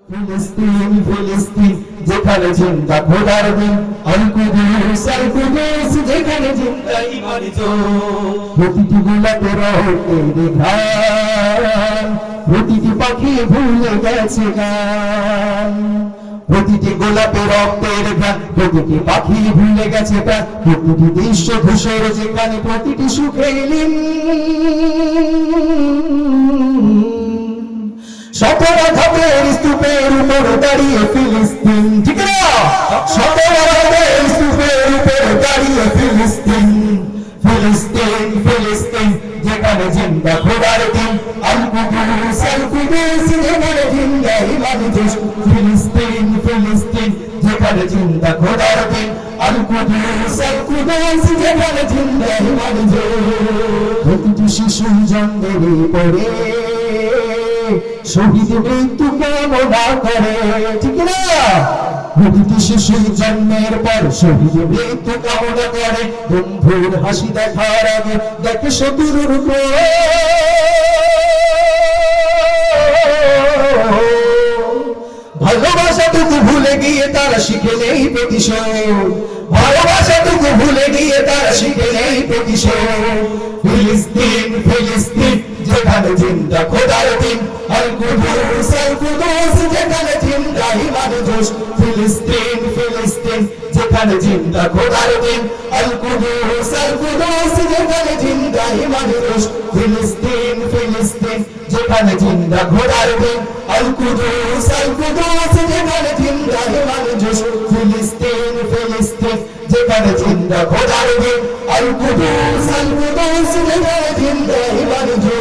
ফিলিস্তিন ফিলিস্তিন যেখানে জিন্দা খোদার দিন, আল কুদুস যেখানে জিন্দা ইমানি জোর। প্রতিটি গোলাপে রক্তের ঘ্রাণ, প্রতিটি পাখি ভুলে গেছে গান। প্রতিটি গোলাপে রক্তের ঘ্রাণ, প্রতিটি পাখি ভুলে গেছে প্রাণ। প্রতিটি দৃশ্য ধূসর যেখানে প্রতিটি সুখে লীন। শতরা ধাপের স্তূপের উপর দাঁড়িয়ে ফিলিস্তিন, ঠিক না? শতরা ধাপের স্তূপের উপর দাঁড়িয়ে ফিলিস্তিন। ফিলিস্তিন ফিলিস্তিন যেখানে জিন্দা খোদার দিন, আল কুদুস যেখানে জিন্দা ইমানি জোশ। ফিলিস্তিন ফিলিস্তিন যেখানে জিন্দা খোদার দিন, আল কুদুস যেখানে জিন্দা ইমানি জোশ। প্রতিটি শিশু জন্মের পরে শহীদ মৃত্যু কামনা করে, ঠিক না? প্রতিটি শিশুর জন্মের পর শহীদ মৃত্যু কামনা করে। বন্ধুর হাসি দেখার আগে দেখে শত্রুর ভালোবাসাটুকু ভুলে গিয়ে তারা শিখে নেই প্রতিশোধ। ভালোবাসাটুকু ভুলে গিয়ে তারা শিখে নেই প্রতিশোধ। ফিলিস্তিন ফিলিস্তিন যেখানে জিন্দা খোদার দিন, আল কুদুস যেখানে জিন্দা ইমানি জোশ। ফিলিস্তিন ফিলিস্তিন যেখানে জিন্দা খোদার দিন, আল কুদুস যেখানে জিন্দা ইমানি জোশ। ফিলিস্তিন ফিলিস্তিন যেখানে জিন্দা খোদার দিন, আল কুদুস যেখানে জিন্দা ইমানি জোশ। ফিলিস্তিন ফিলিস্তিন যেখানে জিন্দা খোদার দিন, আল কুদুস যেখানে জিন্দা ইমানি জোশ।